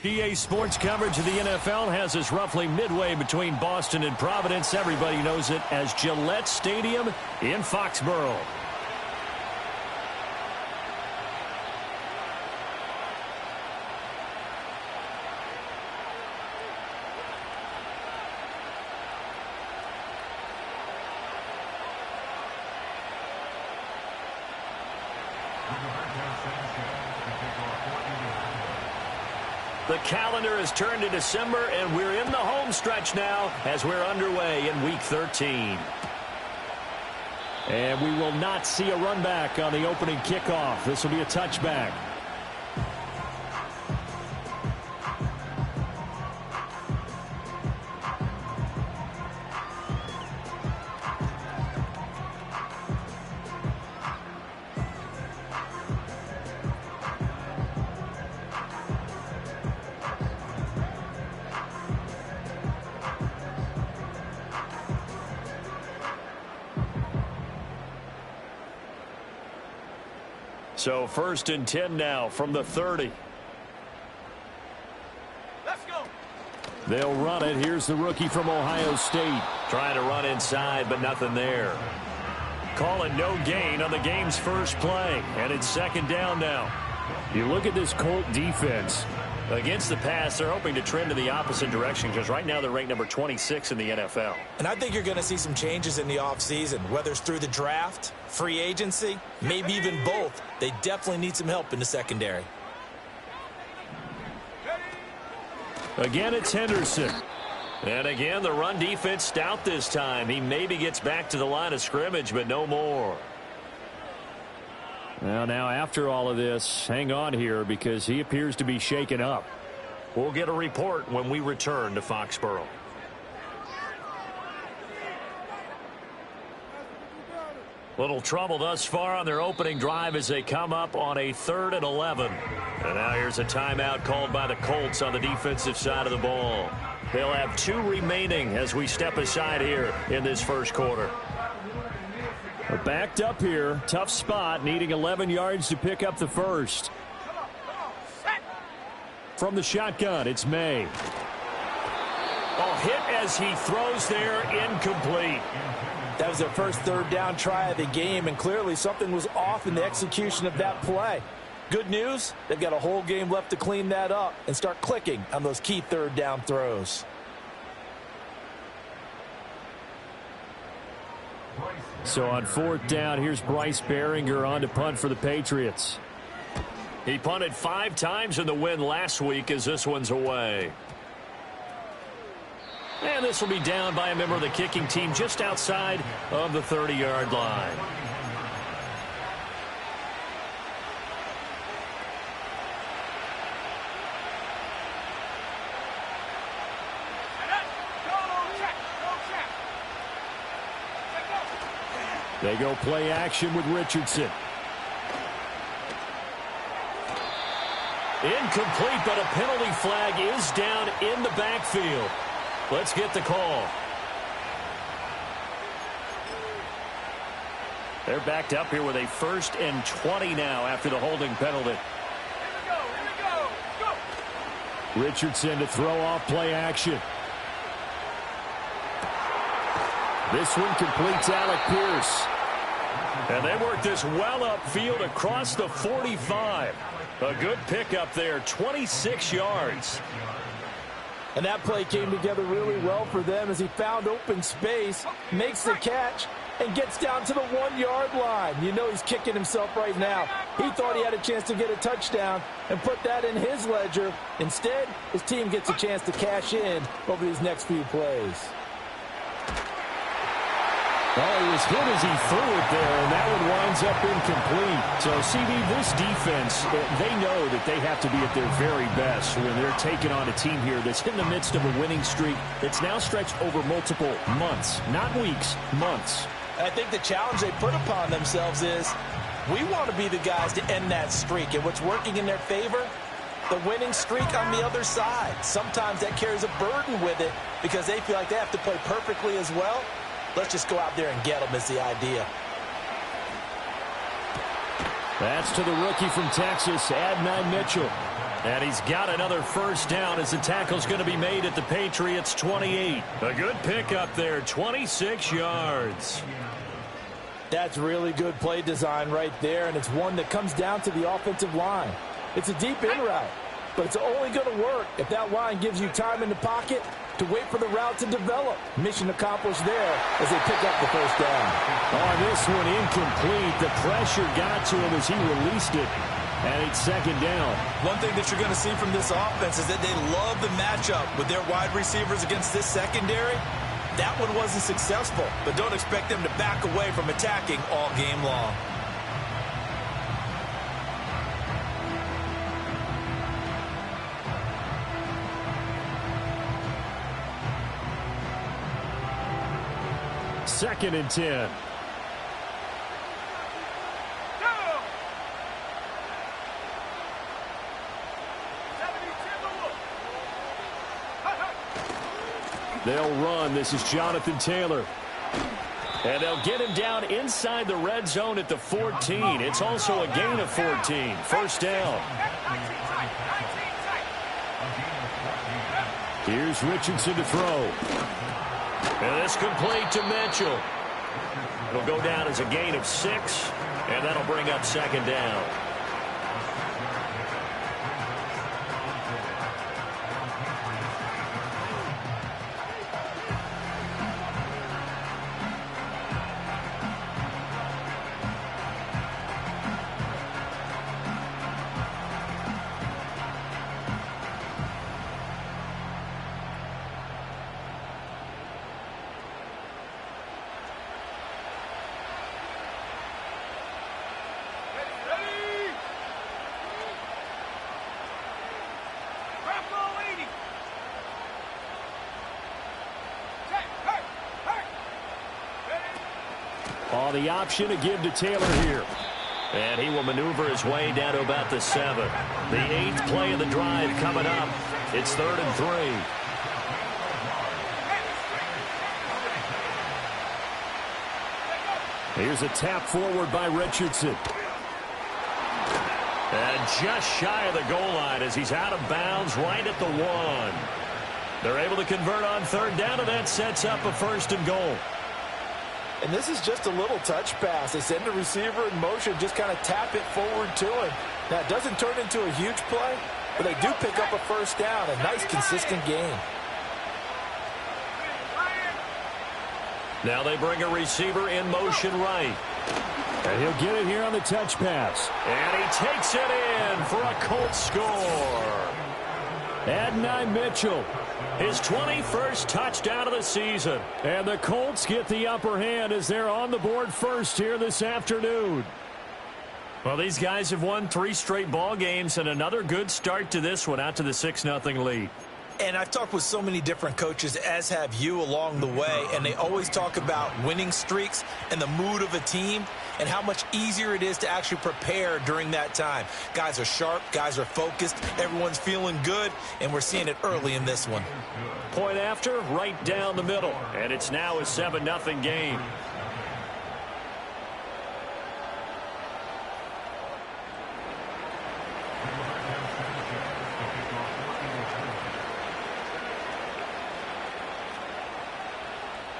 EA Sports coverage of the NFL has us roughly midway between Boston and Providence. Everybody knows it as Gillette Stadium in Foxborough. The calendar has turned to December, and we're in the home stretch now as we're underway in Week 13. And we will not see a run back on the opening kickoff. This will be a touchback. So 1st and 10 now from the 30. Let's go. They'll run it. Here's the rookie from Ohio State. Trying to run inside, but nothing there. Calling no gain on the game's first play. And it's 2nd down now. You look at this Colt defense. Against the pass, they're hoping to trend in the opposite direction because right now they're ranked number 26 in the NFL. And I think you're going to see some changes in the offseason, whether it's through the draft, free agency, maybe even both. They definitely need some help in the secondary. Again, it's Henderson. And again, the run defense stout this time. He maybe gets back to the line of scrimmage, but no more. Well, now after all of this, hang on here because he appears to be shaken up. We'll get a report when we return to Foxborough. Little trouble thus far on their opening drive as they come up on a 3rd and 11. And now here's a timeout called by the Colts on the defensive side of the ball. They'll have 2 remaining as we step aside here in this first quarter. We're backed up here. Tough spot, needing 11 yards to pick up the first. From the shotgun, it's May. A hit as he throws there, incomplete. That was their first 3rd down try of the game, and clearly something was off in the execution of that play. Good news, they've got a whole game left to clean that up and start clicking on those key 3rd down throws. So on 4th down, here's Bryce Behringer on to punt for the Patriots. He punted 5 times in the win last week as this one's away. And this will be down by a member of the kicking team just outside of the 30-yard line. They go play action with Richardson. Incomplete, but a penalty flag is down in the backfield. Let's get the call. They're backed up here with a 1st and 20 now after the holding penalty. Here we go. Go. Richardson to throw off play action. This one completes Alec Pierce. And they work this well upfield across the 45. A good pickup there, 26 yards. And that play came together really well for them as he found open space, makes the catch, and gets down to the 1-yard line. You know he's kicking himself right now. He thought he had a chance to get a touchdown and put that in his ledger. Instead, his team gets a chance to cash in over these next few plays. Well, he was hit as he threw it there, and that one winds up incomplete. So, CD, this defense, they know that they have to be at their very best when they're taking on a team here that's in the midst of a winning streak that's now stretched over multiple months, not weeks, months. I think the challenge they put upon themselves is we want to be the guys to end that streak. And what's working in their favor? The winning streak on the other side. Sometimes that carries a burden with it because they feel like they have to play perfectly as well. Let's just go out there and get them is the idea. That's to the rookie from Texas, Adonai Mitchell. And he's got another first down as the tackle's going to be made at the Patriots' 28. A good pickup there, 26 yards. That's really good play design right there, and it's one that comes down to the offensive line. It's a deep in route, but it's only going to work if that line gives you time in the pocket to wait for the route to develop. Mission accomplished there as they pick up the first down. On this one, incomplete. The pressure got to him as he released it. And it's second down. One thing that you're going to see from this offense is that they love the matchup with their wide receivers against this secondary. That one wasn't successful, but don't expect them to back away from attacking all game long. Second and 10. They'll run. This is Jonathan Taylor. And they'll get him down inside the red zone at the 14. It's also a gain of 14. First down. Here's Richardson to throw. And this complete to Mitchell. It'll go down as a gain of 6, and that'll bring up second down. On the option to give to Taylor here. And he will maneuver his way down to about the 7. The 8th play of the drive coming up. It's 3rd and 3. Here's a tap forward by Richardson. And just shy of the goal line as he's out of bounds right at the 1. They're able to convert on 3rd down, and that sets up a 1st and goal. And this is just a little touch pass. They send the receiver in motion, just kind of tap it forward to him. Now, it doesn't turn into a huge play, but they do pick up a first down. A nice, consistent gain. Now they bring a receiver in motion right. And he'll get it here on the touch pass. And he takes it in for a Colts score. Adonai Mitchell, his 21st touchdown of the season. And the Colts get the upper hand as they're on the board first here this afternoon. Well, these guys have won 3 straight ball games and another good start to this one out to the 6-0 lead. And I've talked with so many different coaches, as have you, along the way, and they always talk about winning streaks and the mood of a team and how much easier it is to actually prepare during that time. Guys are sharp, guys are focused, everyone's feeling good, and we're seeing it early in this one. Point after, right down the middle, and it's now a 7-0 game.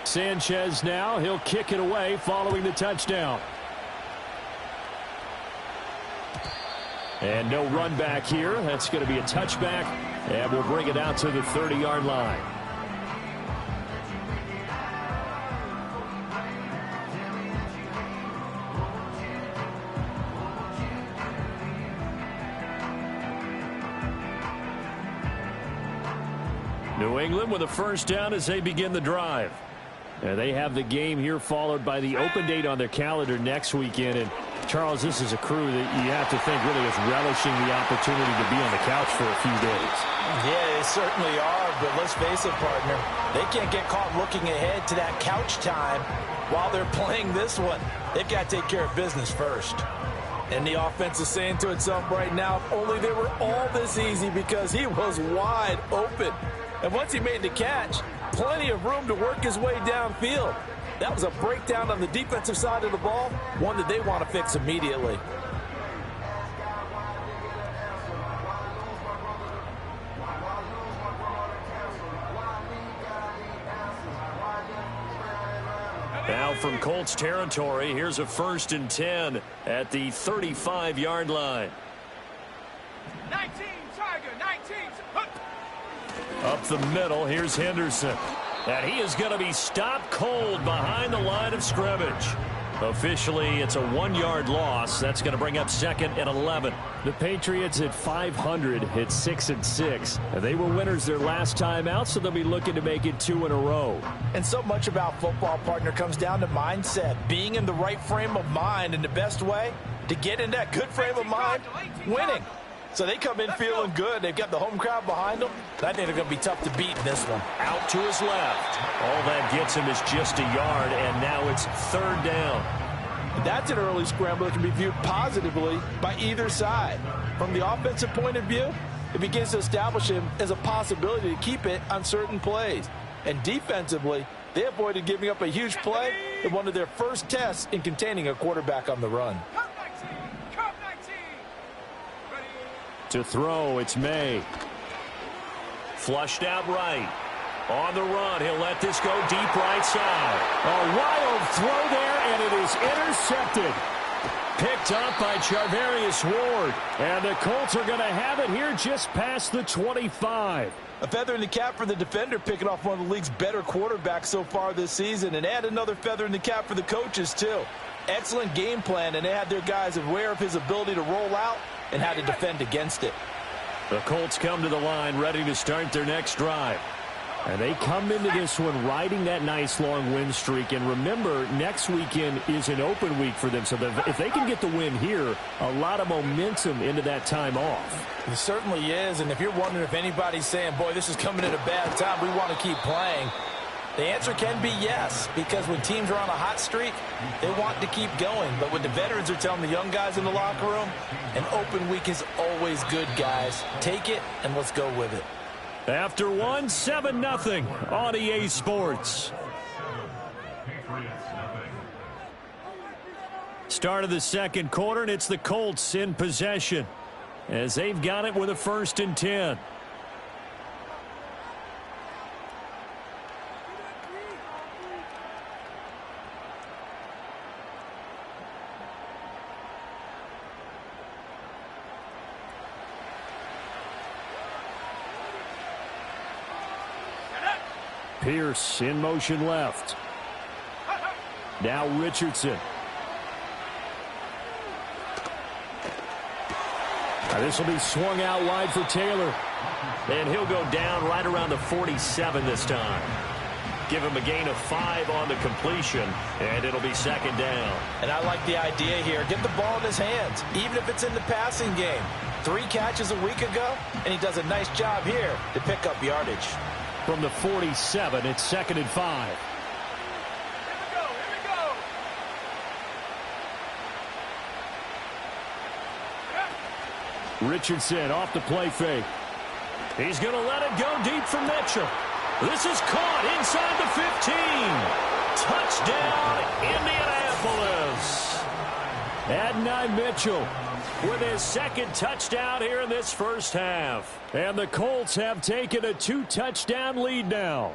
Sanchez now, he'll kick it away following the touchdown. And no run back here. That's going to be a touchback, and we'll bring it out to the 30-yard line. New England with a first down as they begin the drive. And they have the game here followed by the open date on their calendar next weekend. And, Charles, this is a crew that you have to think really is relishing the opportunity to be on the couch for a few days. Yeah, they certainly are, but let's face it, partner. They can't get caught looking ahead to that couch time while they're playing this one. They've got to take care of business first. And the offense is saying to itself right now, if only they were all this easy, because he was wide open. And once he made the catch, plenty of room to work his way downfield. That was a breakdown on the defensive side of the ball, one that they want to fix immediately. from Colts territory. Here's a 1st and 10 at the 35-yard line. 19, Tiger, 19. Up the middle, here's Henderson. And he is going to be stopped cold behind the line of scrimmage. Officially, it's a 1-yard loss. That's going to bring up 2nd and 11. The Patriots at 500 hit 6-6. They were winners their last time out, so they'll be looking to make it 2 in a row. And so much about football, partner, comes down to mindset. Being in the right frame of mind, and the best way to get in that good frame of mind, winning. So they come in feeling good. They've got the home crowd behind them. I think they're going to be tough to beat in this one. Out to his left. All that gets him is just a yard, and now it's 3rd down. That's an early scramble that can be viewed positively by either side. From the offensive point of view, it begins to establish him as a possibility to keep it on certain plays. And defensively, they avoided giving up a huge play in one of their first tests in containing a quarterback on the run. To throw, it's May. Flushed out right. On the run, he'll let this go deep right side. A wild throw there, and it is intercepted. Picked up by Charvarius Ward. And the Colts are going to have it here just past the 25. A feather in the cap for the defender, picking off one of the league's better quarterbacks so far this season. And add another feather in the cap for the coaches, too. Excellent game plan, and they had their guys aware of his ability to roll out and how to defend against it. The Colts come to the line ready to start their next drive. And they come into this one riding that nice long win streak. And remember, next weekend is an open week for them. So if they can get the win here, a lot of momentum into that time off. It certainly is. And if you're wondering if anybody's saying, boy, this is coming at a bad time, we want to keep playing, the answer can be yes, because when teams are on a hot streak, they want to keep going. But when the veterans are telling the young guys in the locker room, an open week is always good, guys. Take it, and let's go with it. After 7-0 on EA Sports. Start of the second quarter, and it's the Colts in possession as they've got it with a 1st and 10. Pierce in motion left. Now Richardson. This will be swung out wide for Taylor. And he'll go down right around the 47 this time. Give him a gain of 5 on the completion, and it'll be 2nd down. And I like the idea here. Get the ball in his hands, even if it's in the passing game. 3 catches a week ago, and he does a nice job here to pick up yardage. From the 47, it's 2nd and 5. Here we go. Richardson off the play fake. He's going to let it go deep for Mitchell. This is caught inside the 15. Touchdown, Indianapolis. Adonai Mitchell with his 2nd touchdown here in this first half. And the Colts have taken a 2-touchdown lead now.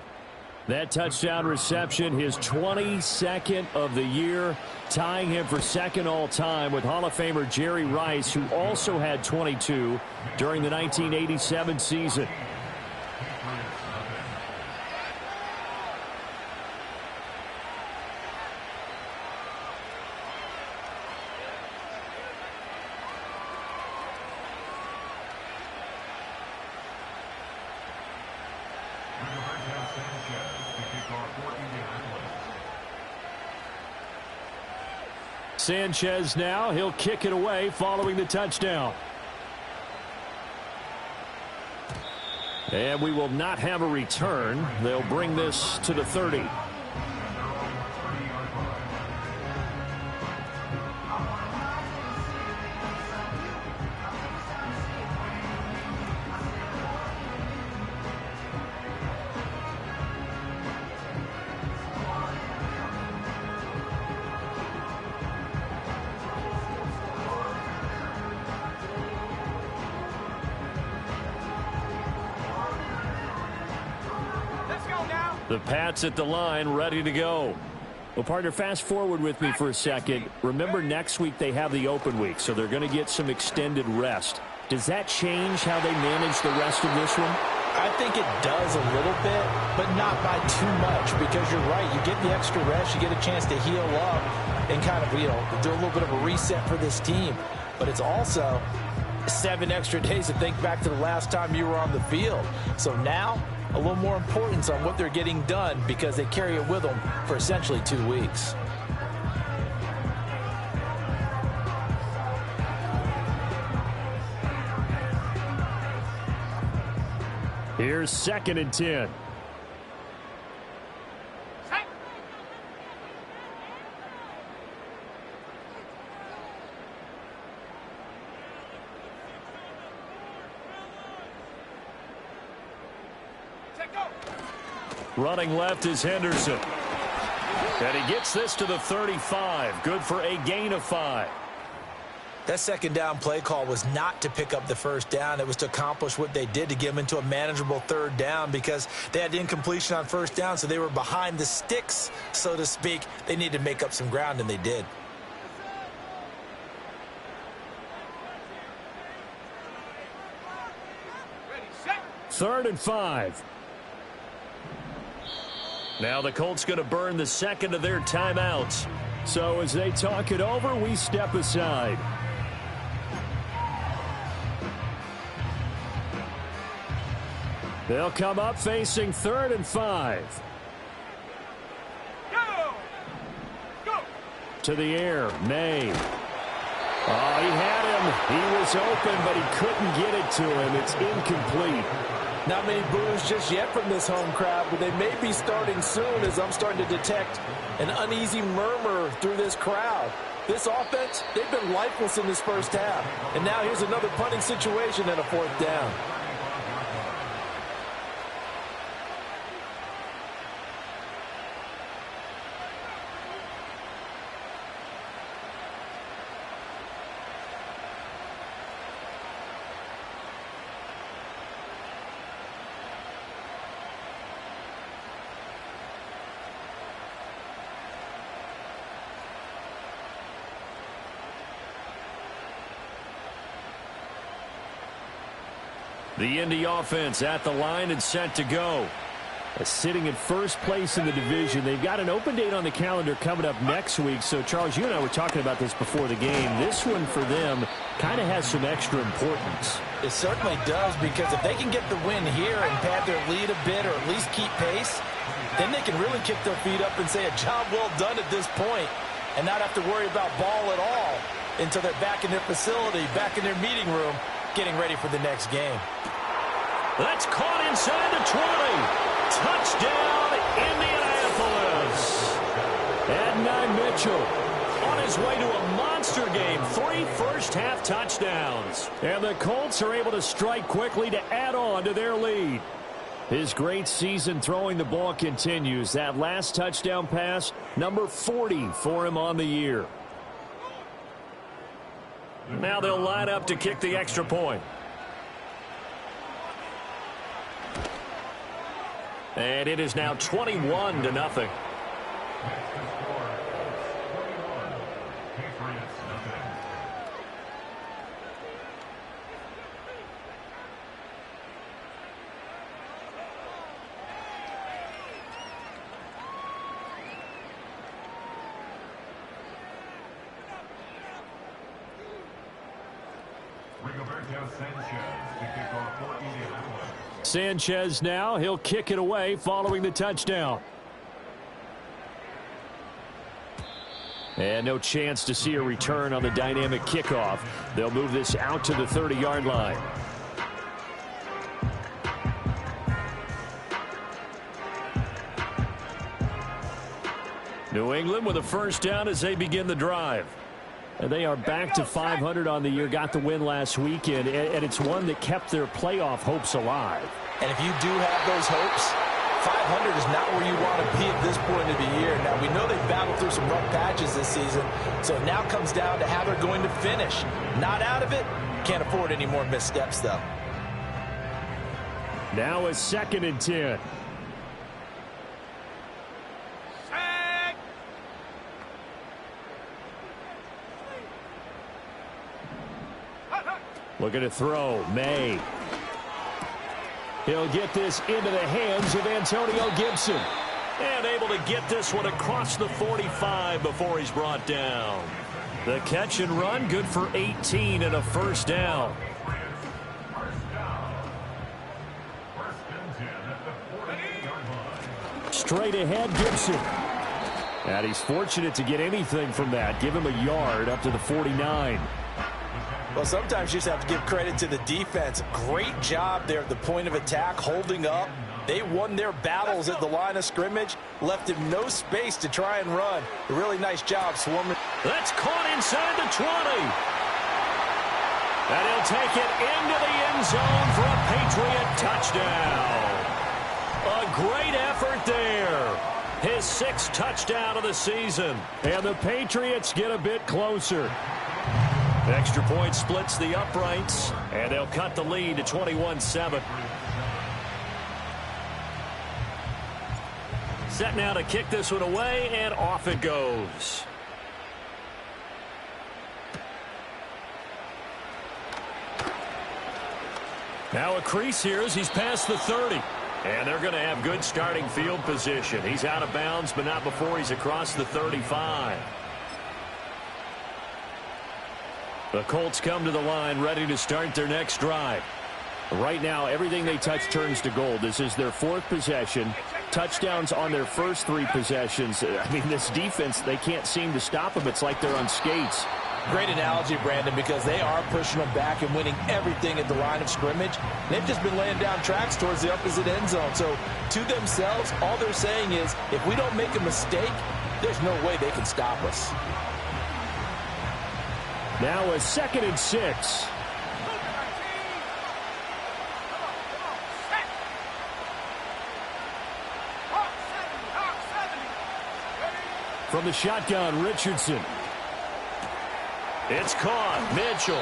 That touchdown reception, his 22nd of the year, tying him for 2nd all-time with Hall of Famer Jerry Rice, who also had 22 during the 1987 season. Sanchez now, he'll kick it away following the touchdown. And we will not have a return. They'll bring this to the 30. The Pats at the line, ready to go. Well, partner, fast forward with me for a second. Remember, next week they have the open week, so they're going to get some extended rest. Does that change how they manage the rest of this one? I think it does a little bit, but not by too much, because you're right. You get the extra rest. You get a chance to heal up and kind of, do a little bit of a reset for this team. But it's also 7 extra days to think back to the last time you were on the field. So now, a little more importance on what they're getting done because they carry it with them for essentially 2 weeks. Here's 2nd and 10. Running left is Henderson. And he gets this to the 35. Good for a gain of 5. That second down play call was not to pick up the first down. It was to accomplish what they did to get them into a manageable 3rd down because they had incompletion on first down, so they were behind the sticks, so to speak. They needed to make up some ground, and they did. Ready, set. 3rd and 5. Now the Colts going to burn the second of their timeouts. So as they talk it over, we step aside. They'll come up facing 3rd and 5. Go! Go! To the air, May. Oh, he had him. He was open, but he couldn't get it to him. It's incomplete. Not many boos just yet from this home crowd, but they may be starting soon as I'm starting to detect an uneasy murmur through this crowd. This offense, they've been lifeless in this first half. And now here's another punting situation and a 4th down. The Indy offense at the line and set to go. Sitting in first place in the division. They've got an open date on the calendar coming up next week. So, Charles, you and I were talking about this before the game. This one for them kind of has some extra importance. It certainly does, because if they can get the win here and pad their lead a bit or at least keep pace, then they can really kick their feet up and say a job well done at this point and not have to worry about ball at all until they're back in their facility, back in their meeting room, getting ready for the next game. That's caught inside the 20. Touchdown, Indianapolis. Adonai Mitchell on his way to a monster game. 3 first-half touchdowns. And the Colts are able to strike quickly to add on to their lead. His great season throwing the ball continues. That last touchdown pass, number 40 for him on the year. Now they'll line up to kick the extra point. And it is now 21-0. Sanchez now, he'll kick it away following the touchdown. And no chance to see a return on the dynamic kickoff. They'll move this out to the 30-yard line. New England with a first down as they begin the drive. And they are back to 500 on the year, got the win last weekend, and it's one that kept their playoff hopes alive. And if you do have those hopes, 500 is not where you want to be at this point of the year. Now, we know they've battled through some rough patches this season, so it now comes down to how they're going to finish. Not out of it, can't afford any more missteps, though. Now a 2nd and 10. Looking to throw. May. He'll get this into the hands of Antonio Gibson. And able to get this one across the 45 before he's brought down. The catch and run, good for 18 and a first down. Straight ahead, Gibson. And he's fortunate to get anything from that. Give him a yard up to the 49. Well, sometimes you just have to give credit to the defense. Great job there at the point of attack, holding up. They won their battles at the line of scrimmage, left him no space to try and run. A really nice job swarming. That's caught inside the 20. And he'll take it into the end zone for a Patriot touchdown. A great effort there. His 6th touchdown of the season. And the Patriots get a bit closer. Extra point splits the uprights, and they'll cut the lead to 21-7. Set now to kick this one away, and off it goes. Now a crease here as he's past the 30. And they're going to have good starting field position. He's out of bounds, but not before he's across the 35. The Colts come to the line ready to start their next drive. Right now, everything they touch turns to gold. This is their 4th possession. Touchdowns on their first 3 possessions. I mean, this defense, they can't seem to stop them. It's like they're on skates. Great analogy, Brandon, because they are pushing them back and winning everything at the line of scrimmage. They've just been laying down tracks towards the opposite end zone. So, to themselves, all they're saying is, if we don't make a mistake, there's no way they can stop us. Now a 2nd and 6. From the shotgun, Richardson. It's caught. Mitchell.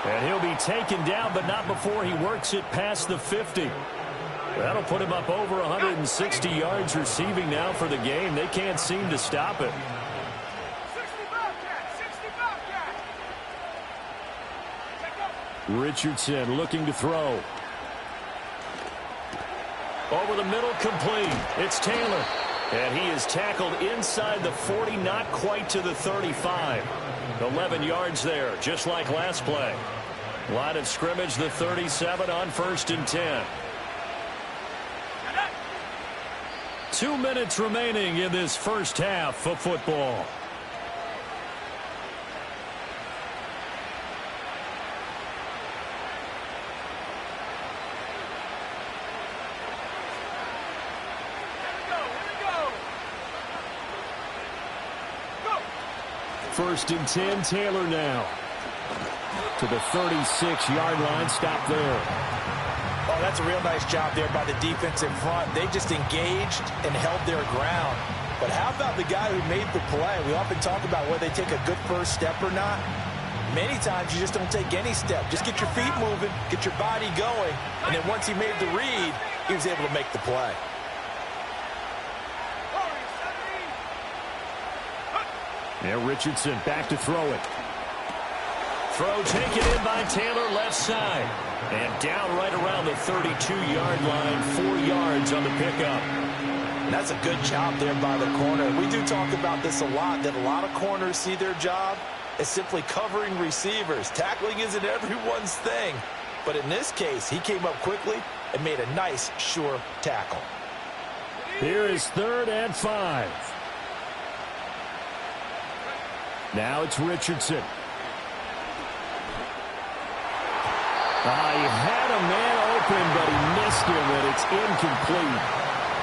And he'll be taken down, but not before he works it past the 50. That'll put him up over 160 yards receiving now for the game. They can't seem to stop it. Richardson looking to throw. Over the middle, complete. It's Taylor. And he is tackled inside the 40, not quite to the 35. 11 yards there, just like last play. Line of scrimmage, the 37 on 1st and 10. 2 minutes remaining in this first half of football. First and 10, Taylor now. To the 36-yard line, stop there. Oh, that's a real nice job there by the defense in front. They just engaged and held their ground. But how about the guy who made the play? We often talk about whether they take a good first step or not. Many times you just don't take any step. Just get your feet moving, get your body going, and then once he made the read, he was able to make the play. Now Richardson back to throw it. Throw taken in by Taylor, left side. And down right around the 32-yard line, 4 yards on the pickup. That's a good job there by the corner. We do talk about this a lot, that a lot of corners see their job as simply covering receivers. Tackling isn't everyone's thing. But in this case, he came up quickly and made a nice, sure tackle. Here is 3rd and 5. Now it's Richardson. He had a man open, but he missed him, and it's incomplete.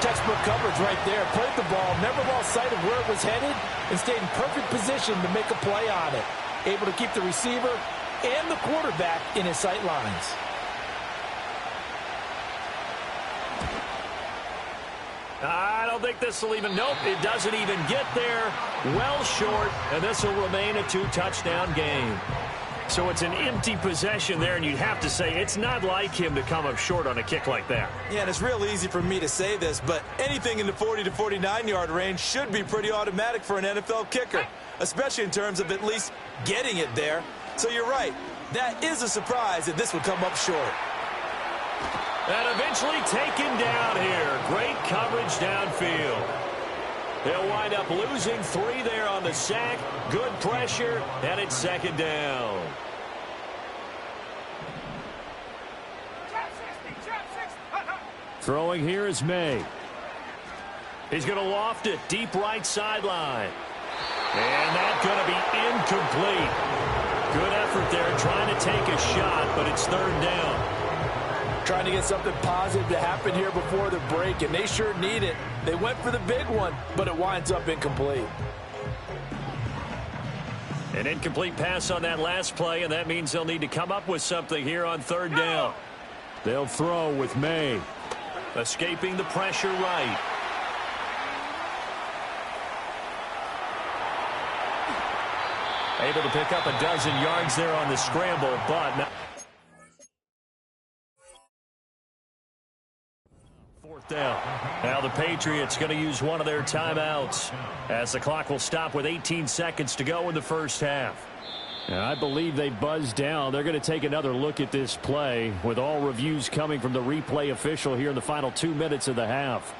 Textbook coverage right there. Played the ball, never lost sight of where it was headed, and stayed in perfect position to make a play on it. Able to keep the receiver and the quarterback in his sight lines. I don't think this will even, nope, it doesn't even get there. Well short, and this will remain a 2-touchdown game. So it's an empty possession there, and you'd have to say it's not like him to come up short on a kick like that. Yeah, and it's real easy for me to say this, but anything in the 40 to 49-yard range should be pretty automatic for an NFL kicker, especially in terms of at least getting it there. So you're right. That is a surprise that this would come up short. And eventually taken down here. Great coverage downfield. They'll wind up losing 3 there on the sack. Good pressure, and it's second down. Throwing here is May. He's going to loft it deep right sideline. And that's going to be incomplete. Good effort there trying to take a shot, but it's third down. Trying to get something positive to happen here before the break, and they sure need it. They went for the big one, but it winds up incomplete. An incomplete pass on that last play, and that means they'll need to come up with something here on third down. They'll throw with May. Escaping the pressure right. Able to pick up a dozen yards there on the scramble, but not. Fourth down. Now the Patriots going to use one of their timeouts as the clock will stop with 18 seconds to go in the first half. And I believe they buzzed down. They're going to take another look at this play with all reviews coming from the replay official here in the final 2 minutes of the half.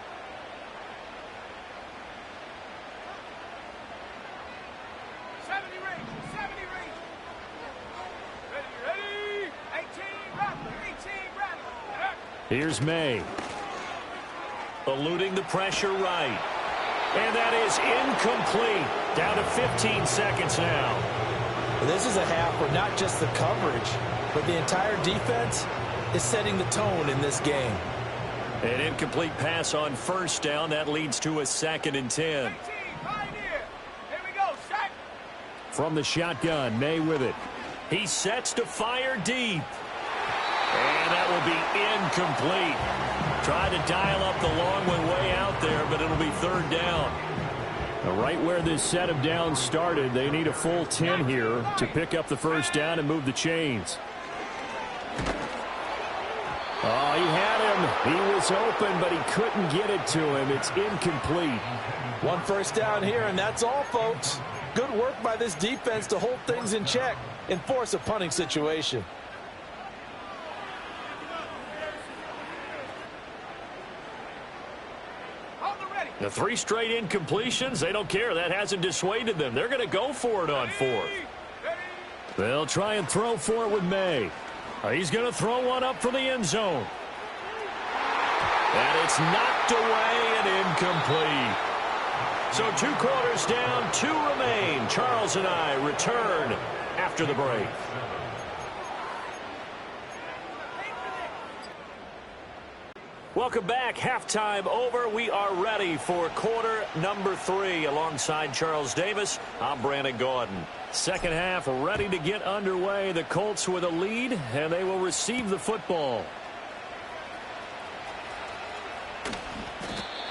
Here's May. Eluding the pressure right. And that is incomplete. Down to 15 seconds now. This is a half where not just the coverage, but the entire defense is setting the tone in this game. An incomplete pass on first down. That leads to a 2nd and 10. From the shotgun, May with it. He sets to fire deep. And that will be incomplete. Tried to dial up the long one way out there, but it'll be third down. Right where this set of downs started, they need a full 10 here to pick up the first down and move the chains. Oh, he had him. He was open, but he couldn't get it to him. It's incomplete. One first down here, and that's all, folks. Good work by this defense to hold things in check and force a punting situation. The 3 straight incompletions, they don't care. That hasn't dissuaded them. They're going to go for it on 4th. They'll try and throw for it with May. He's going to throw one up for the end zone. And it's knocked away and incomplete. So 2 quarters down, 2 remain. Charles and I return after the break. Welcome back. Halftime over. We are ready for quarter number 3. Alongside Charles Davis, I'm Brandon Gaudin. Second half ready to get underway. The Colts with a lead, and they will receive the football.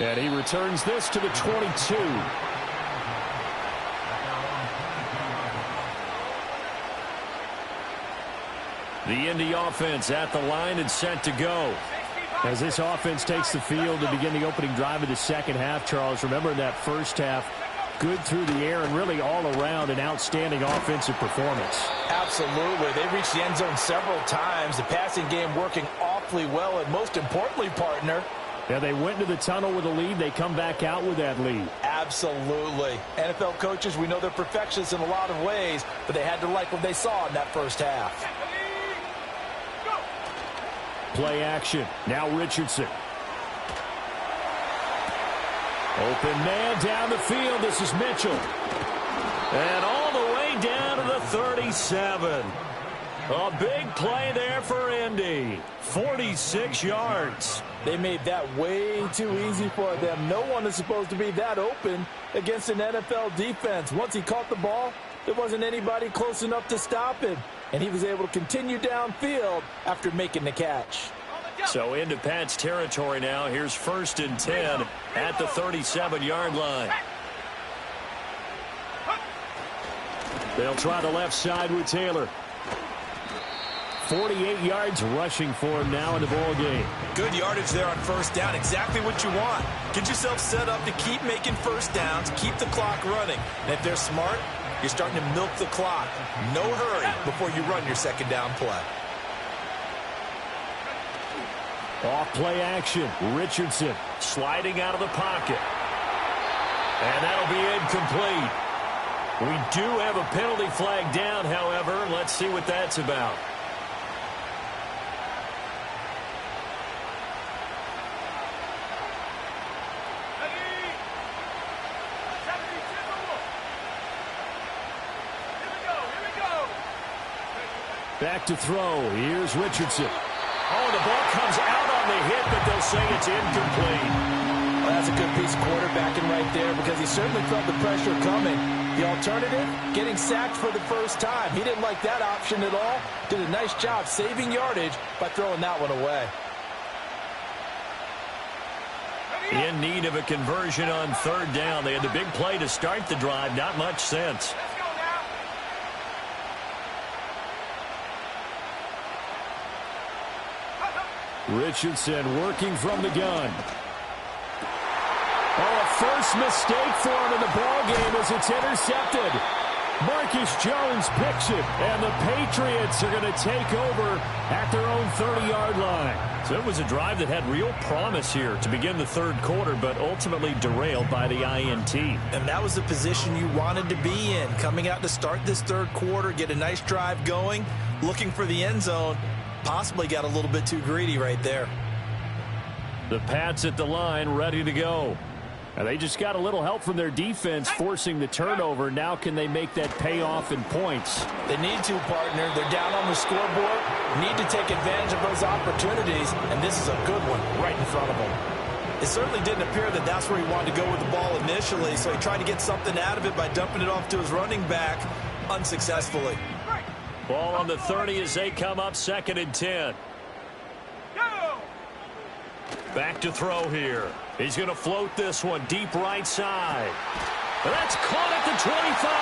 And he returns this to the 22. The Indy offense at the line and set to go. As this offense takes the field to begin the opening drive of the second half, Charles, remember in that first half, good through the air and really all around an outstanding offensive performance. Absolutely. They reached the end zone several times. The passing game working awfully well, and most importantly, partner, yeah, they went into the tunnel with a lead. They come back out with that lead. Absolutely. NFL coaches, we know they're perfectionists in a lot of ways, but they had to like what they saw in that first half. Play action. Now Richardson. Open man down the field. This is Mitchell. And all the way down to the 37. A big play there for Indy. 46 yards. They made that way too easy for them. No one is supposed to be that open against an NFL defense. Once he caught the ball, there wasn't anybody close enough to stop him. And he was able to continue downfield after making the catch. So into Pat's territory now. Here's 1st and 10 at the 37-yard line. They'll try the left side with Taylor. 48 yards rushing for him now in the ball game. Good yardage there on first down. Exactly what you want. Get yourself set up to keep making first downs, keep the clock running. And if they're smart, you're starting to milk the clock. No hurry before you run your second down play. Off play action. Richardson sliding out of the pocket. And that'll be incomplete. We do have a penalty flag down, however. Let's see what that's about. back to throw. Here's Richardson. Oh, the ball comes out on the hit, but they'll say it's incomplete. Well, that's a good piece of quarterbacking right there because he certainly felt the pressure coming. The alternative, getting sacked for the first time. He didn't like that option at all. Did a nice job saving yardage by throwing that one away. In need of a conversion on third down. They had the big play to start the drive. Not much sense. Richardson working from the gun. Oh, a first mistake for him in the ballgame as it's intercepted. Marcus Jones picks it, and the Patriots are going to take over at their own 30-yard line. So it was a drive that had real promise here to begin the third quarter, but ultimately derailed by the INT. And that was the position you wanted to be in, coming out to start this third quarter, get a nice drive going, looking for the end zone. Possibly got a little bit too greedy right there. The Pats at the line, ready to go. And they just got a little help from their defense forcing the turnover. Now can they make that pay off in points? They need to, partner. They're down on the scoreboard. Need to take advantage of those opportunities, and this is a good one right in front of them. It certainly didn't appear that that's where he wanted to go with the ball initially, so he tried to get something out of it by dumping it off to his running back unsuccessfully. Ball on the 30 as they come up 2nd and 10. Back to throw here. He's going to float this one deep right side. That's caught at the 25.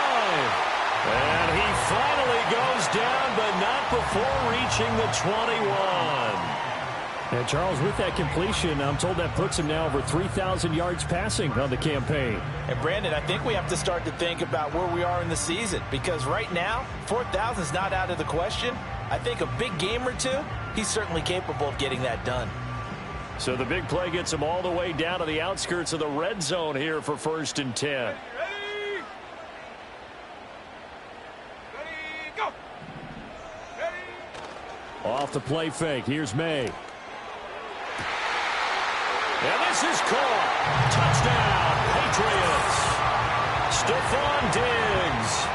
And he finally goes down, but not before reaching the 21. And Charles, with that completion, I'm told that puts him now over 3,000 yards passing on the campaign. And Brandon, I think we have to start to think about where we are in the season, because right now, 4,000 is not out of the question. I think a big game or two, he's certainly capable of getting that done. So the big play gets him all the way down to the outskirts of the red zone here for 1st and 10. Ready, go. Ready. Off the play fake. Here's May. And this is caught. Touchdown, Patriots. Stephon Diggs.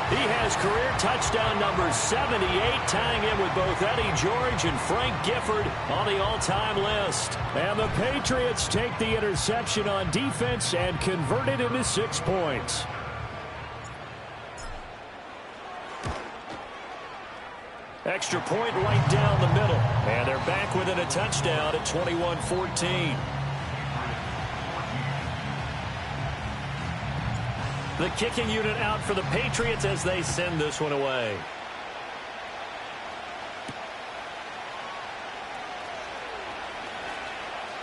He has career touchdown number 78, tying him with both Eddie George and Frank Gifford on the all-time list. And the Patriots take the interception on defense and convert it into 6 points. Extra point right down the middle. And they're back within a touchdown at 21-14. The kicking unit out for the Patriots as they send this one away.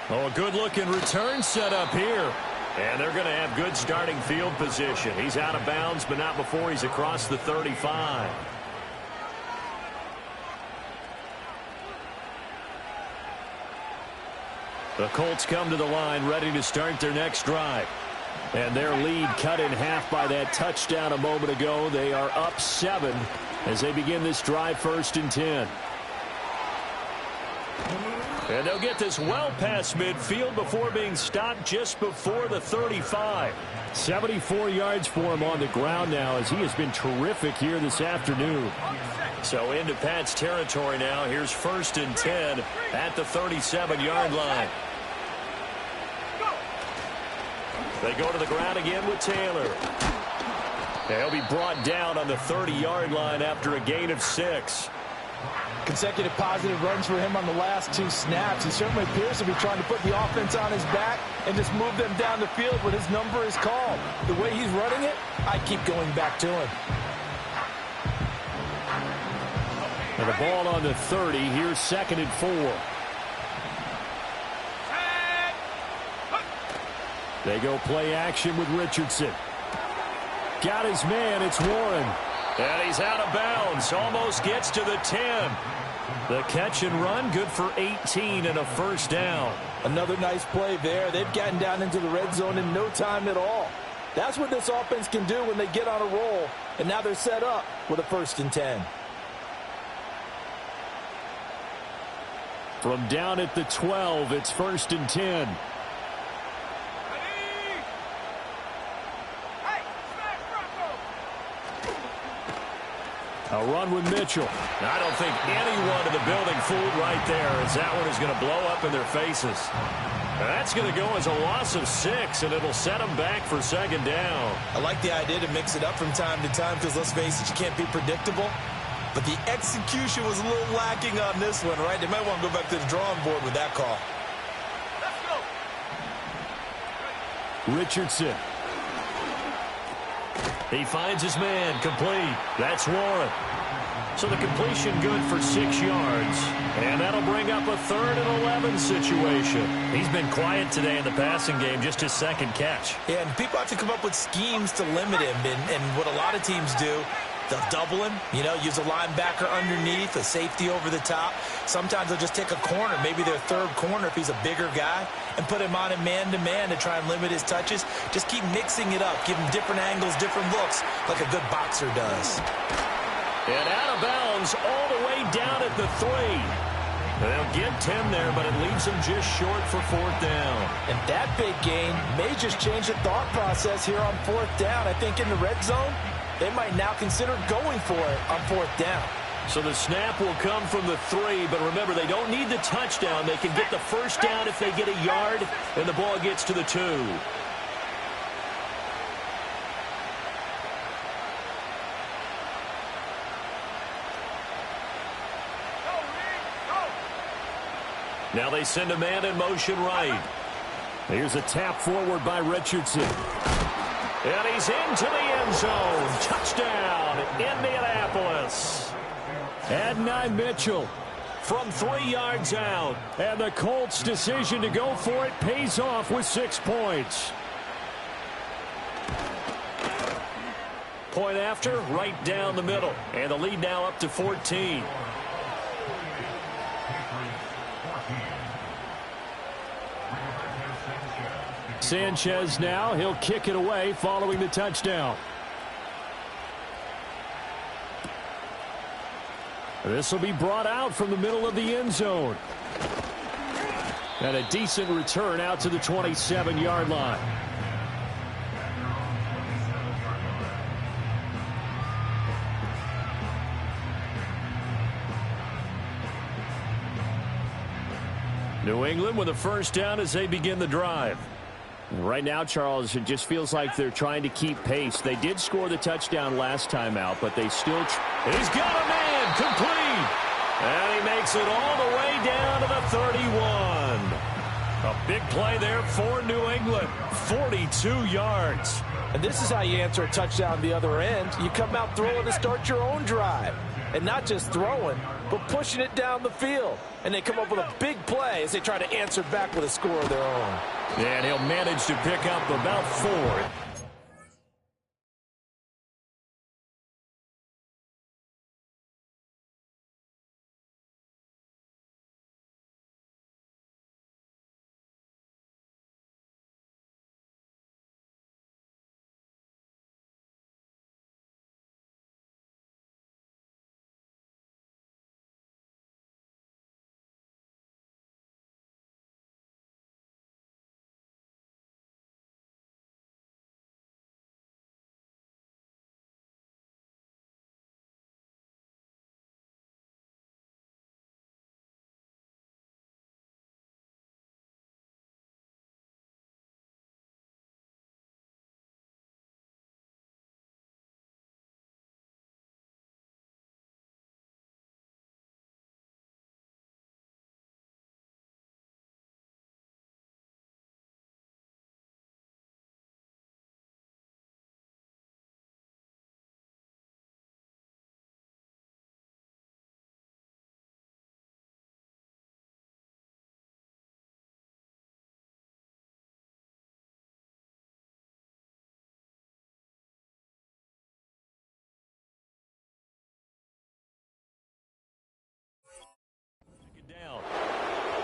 Oh, a good-looking return set up here. And they're going to have good starting field position. He's out of bounds, but not before he's across the 35. The Colts come to the line ready to start their next drive. And their lead cut in half by that touchdown a moment ago. They are up 7 as they begin this drive 1st and 10. And they'll get this well past midfield before being stopped just before the 35. 74 yards for him on the ground now as he has been terrific here this afternoon. So into Pat's territory now. Here's 1st and 10 at the 37-yard line. They go to the ground again with Taylor. He'll be brought down on the 30-yard line after a gain of 6. Consecutive positive runs for him on the last 2 snaps. He certainly appears to be trying to put the offense on his back and just move them down the field when his number is called. The way he's running it, I keep going back to him. And the ball on the 30. Here's 2nd and 4. They go play action with Richardson. Got his man. It's Warren. And he's out of bounds. Almost gets to the 10. The catch and run, good for 18 and a first down. Another nice play there. They've gotten down into the red zone in no time at all. That's what this offense can do when they get on a roll. And now they're set up with a 1st and 10. From down at the 12, it's 1st and 10. A run with Mitchell. I don't think anyone in the building fooled right there, as that one is going to blow up in their faces. That's going to go as a loss of 6, and it'll set them back for 2nd down. I like the idea to mix it up from time to time because, let's face it, you can't be predictable. But the execution was a little lacking on this one, right? They might want to go back to the drawing board with that call. Let's go. Richardson. He finds his man, complete. That's Warren. So the completion good for 6 yards. And that'll bring up a 3rd and 11 situation. He's been quiet today in the passing game, just his 2nd catch. Yeah, and people have to come up with schemes to limit him. And what a lot of teams do, they'll double him, use a linebacker underneath, a safety over the top. Sometimes they'll just take a corner, maybe their 3rd corner if he's a bigger guy, and put him on a man-to-man to try and limit his touches. Just keep mixing it up, give him different angles, different looks, like a good boxer does. And out of bounds all the way down at the 3. They'll get 10 there, but it leaves them just short for 4th down. And that big gain may just change the thought process here on 4th down. I think in the red zone, they might now consider going for it on 4th down. So the snap will come from the 3, but remember, they don't need the touchdown. They can get the 1st down if they get a yard, and the ball gets to the 2. Now they send a man in motion right. Here's a tap forward by Richardson. And he's into the end zone. Touchdown, Indianapolis. Adonai Mitchell From 3 yards out. And the Colts' decision to go for it pays off with 6 points. Point after, right down the middle. And the lead now up to 14. Sanchez now, he'll kick it away following the touchdown. This will be brought out from the middle of the end zone. And a decent return out to the 27-yard line. New England with a 1st down as they begin the drive. Right now, Charles, it just feels like they're trying to keep pace. They did score the touchdown last time out, but they still... He's got a man, complete. And he makes it all the way down to the 31. A big play there for New England. 42 yards. And this is how you answer a touchdown the other end. You come out throwing to start your own drive. And not just throwing, but pushing it down the field. And they come up with a big play as they try to answer back with a score of their own. And he'll manage to pick up about 4.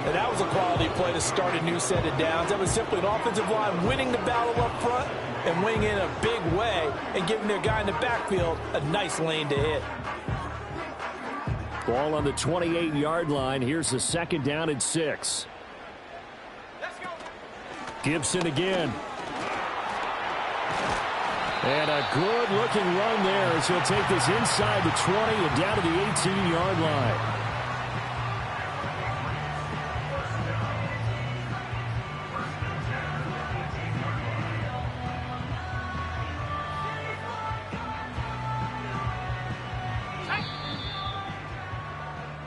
And that was a quality play to start a new set of downs. That was simply an offensive line winning the battle up front and winning in a big way and giving their guy in the backfield a nice lane to hit. Ball on the 28-yard line. Here's the 2nd down and 6. Let's go. Gibson again. And a good-looking run there as he'll take this inside the 20 and down to the 18-yard line.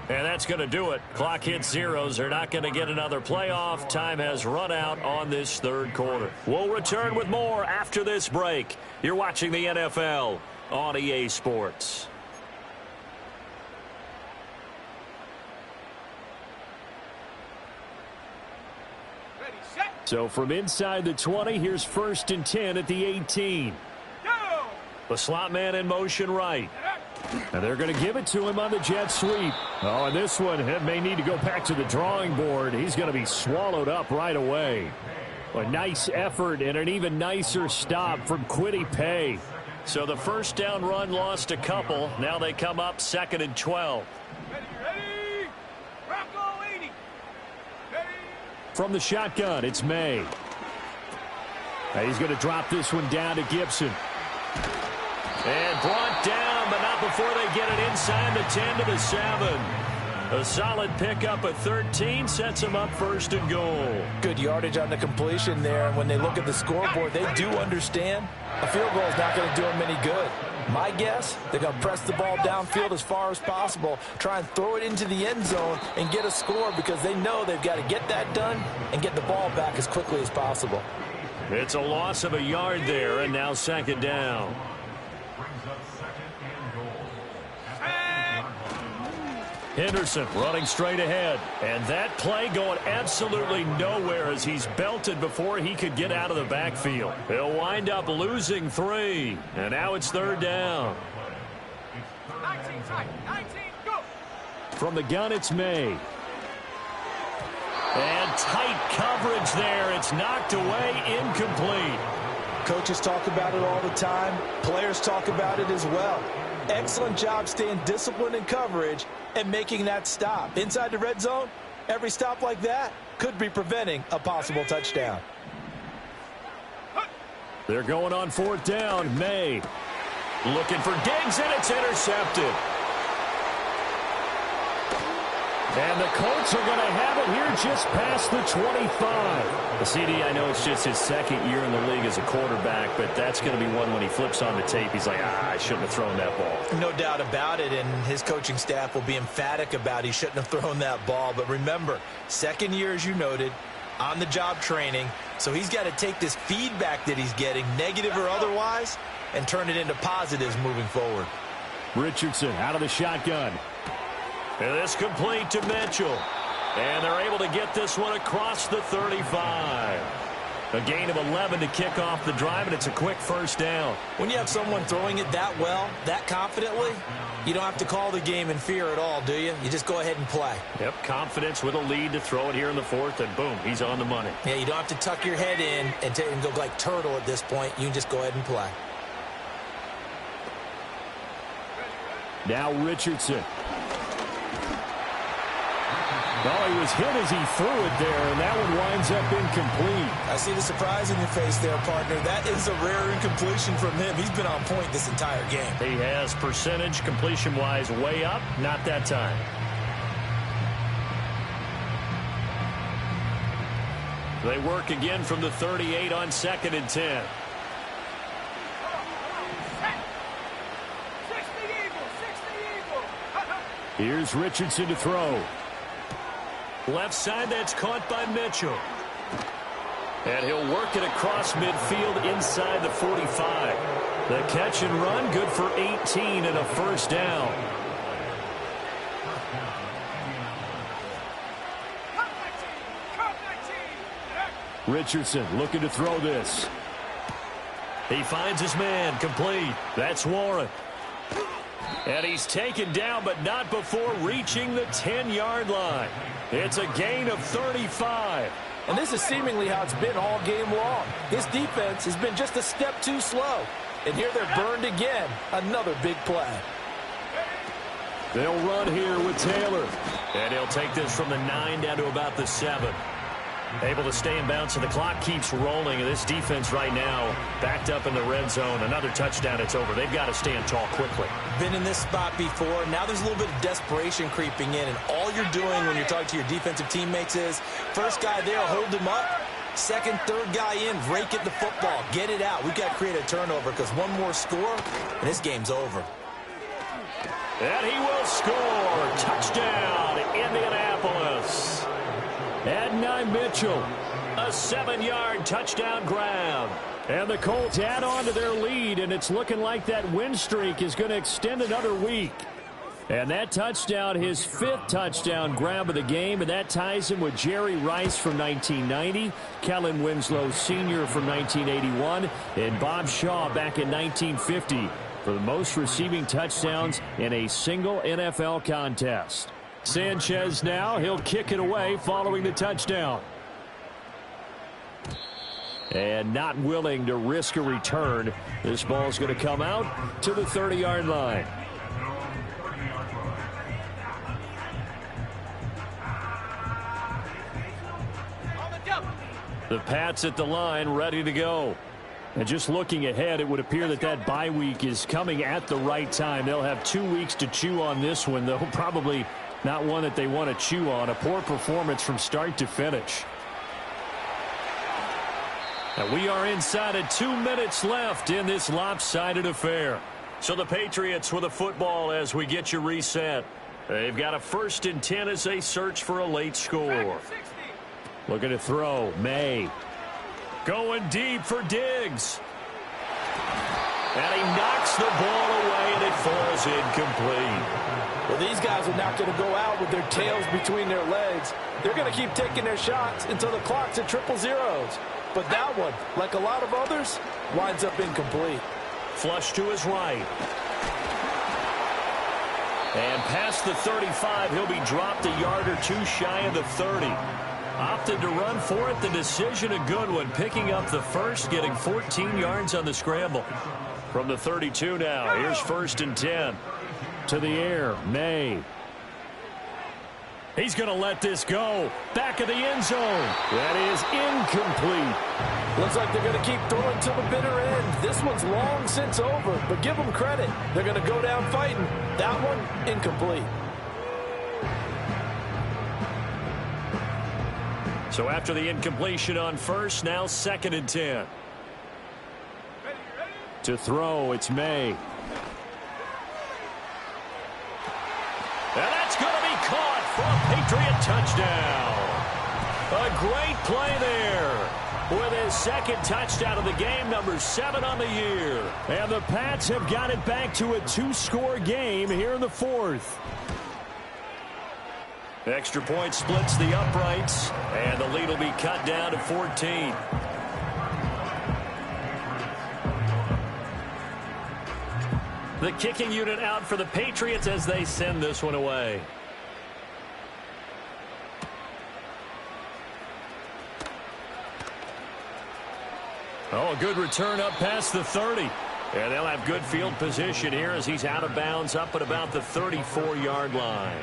And that's going to do it. Clock hits zeros. They're not going to get another playoff. Time has run out on this 3rd quarter. We'll return with more after this break. You're watching the NFL on EA Sports. Ready, set, So from inside the 20, here's 1st and 10 at the 18. go. The slot man in motion right. And they're going to give it to him on the jet sweep. Oh, and this one may need to go back to the drawing board. He's going to be swallowed up right away. A nice effort and an even nicer stop from Kwity Paye. So the 1st down run lost a couple. Now they come up 2nd and 12. Ready. Bronco 80. Ready. From the shotgun, it's May. He's going to drop this one down to Gibson. And brought down, but not before they get it inside the 10 to the 7. A solid pickup at 13 sets them up 1st and goal. Good yardage on the completion there. And when they look at the scoreboard, they do understand a field goal is not going to do them any good. My guess, they're going to press the ball downfield as far as possible, try and throw it into the end zone and get a score because they know they've got to get that done and get the ball back as quickly as possible. It's a loss of a yard there, and now 2nd down. Henderson running straight ahead. And that play going absolutely nowhere as he's belted before he could get out of the backfield. He'll wind up losing 3. And now it's 3rd down. 19 tight. 19, go. From the gun, it's May. And tight coverage there. It's knocked away, incomplete. Coaches talk about it all the time. Players talk about it as well. Excellent job staying disciplined in coverage and making that stop. Inside the red zone, every stop like that could be preventing a possible touchdown. They're going on 4th down. May. Looking for Diggs, and it's intercepted. And the Colts are going to have it here just past the 25. The CD, I know it's just his 2nd year in the league as a quarterback, but that's going to be one when he flips on the tape. He's like, I shouldn't have thrown that ball. No doubt about it, and his coaching staff will be emphatic about he shouldn't have thrown that ball. But remember, 2nd year, as you noted, on-the-job training, so he's got to take this feedback that he's getting, negative or otherwise, and turn it into positives moving forward. Richardson out of the shotgun. And this complete to Mitchell. And they're able to get this one across the 35. A gain of 11 to kick off the drive, and it's a quick 1st down. When you have someone throwing it that well, that confidently, you don't have to call the game in fear at all, do you? You just go ahead and play. Yep, confidence with a lead to throw it here in the 4th, and boom, he's on the money. Yeah, you don't have to tuck your head in and go like turtle at this point. You can just go ahead and play. Now Richardson. Well, he was hit as he threw it there, and that one winds up incomplete. I see the surprise in your face there, partner. That is a rare incompletion from him. He's been on point this entire game. He has percentage completion-wise way up, not that time. They work again from the 38 on 2nd and 10. 60 Eagles, 60 Eagles. Here's Richardson to throw. Left side, that's caught by Mitchell. And he'll work it across midfield inside the 45. The catch and run, good for 18 and a 1st down. Richardson looking to throw this. He finds his man, complete. That's Warren. And he's taken down, but not before reaching the 10-yard line. It's a gain of 35. And this is seemingly how it's been all game long. This defense has been just a step too slow. And here they're burned again. Another big play. They'll run here with Taylor. And he'll take this from the 9 down to about the 7. Able to stay in bounds, so the clock keeps rolling. And this defense right now backed up in the red zone. Another touchdown, it's over. They've got to stand tall quickly. Been in this spot before. Now there's a little bit of desperation creeping in. And all you're doing when you're talking to your defensive teammates is, first guy there, hold him up. Second, third guy in, rake at the football. Get it out. We've got to create a turnover because one more score, and this game's over. And he will score. Touchdown, Indianapolis. Adonai Mitchell. A 7-yard touchdown grab. And the Colts add on to their lead, and it's looking like that win streak is going to extend another week. And that touchdown, his 5th touchdown grab of the game, and that ties him with Jerry Rice from 1990, Kellen Winslow Sr. from 1981, and Bob Shaw back in 1950 for the most receiving touchdowns in a single NFL contest. Sanchez now, he'll kick it away following the touchdown. And not willing to risk a return. This ball's going to come out to the 30-yard line. The Pats at the line, ready to go. And just looking ahead, it would appear that that bye week is coming at the right time. They'll have 2 weeks to chew on this one, though probably not one that they want to chew on. A poor performance from start to finish. And we are inside of 2 minutes left in this lopsided affair. So the Patriots with a football as we get you reset. They've got a 1st and 10 as they search for a late score. Looking to throw. May. Going deep for Diggs. And he knocks the ball away, and it falls incomplete. Well, these guys are not going to go out with their tails between their legs. They're going to keep taking their shots until the clock's at 000. But that one, like a lot of others, winds up incomplete. Flush to his right. And past the 35, he'll be dropped a yard or 2 shy of the 30. Opted to run for it. The decision a good one. Picking up the 1st, getting 14 yards on the scramble. From the 32 now, here's 1st and 10. To the air, May. He's going to let this go. Back of the end zone. That is incomplete. Looks like they're going to keep throwing till the bitter end. This one's long since over, but give them credit. They're going to go down fighting. That one, incomplete. So after the incompletion on 1st, now 2nd and 10. To throw, it's May. And that's going to be caught for a Patriot touchdown. A great play there with his 2nd touchdown of the game, number 7 on the year. And the Pats have got it back to a 2-score game here in the 4th. Extra point splits the uprights, and the lead will be cut down to 14. The kicking unit out for the Patriots as they send this one away. Oh, a good return up past the 30. And they'll have good field position here as he's out of bounds up at about the 34-yard line.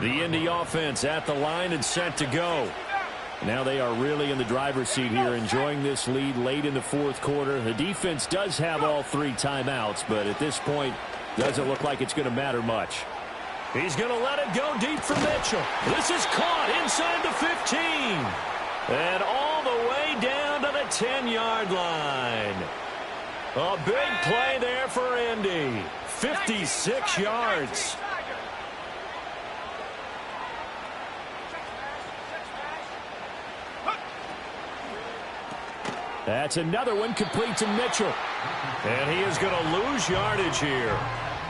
The Indy offense at the line and set to go. Now they are really in the driver's seat here, enjoying this lead late in the 4th quarter. The defense does have all 3 timeouts, but at this point, doesn't look like it's going to matter much. He's going to let it go deep for Mitchell. This is caught inside the 15. And all the way down to the 10-yard line. A big play there for Indy. 56 yards. That's another one complete to Mitchell. And he is going to lose yardage here.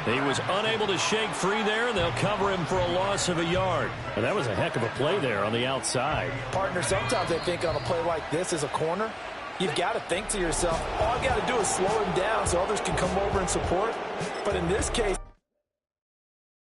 He was unable to shake free there, and they'll cover him for a loss of a yard. And that was a heck of a play there on the outside. Partner, sometimes they think on a play like this as a corner, You've got to think to yourself, all I've got to do is slow him down so others can come over and support. But in this case,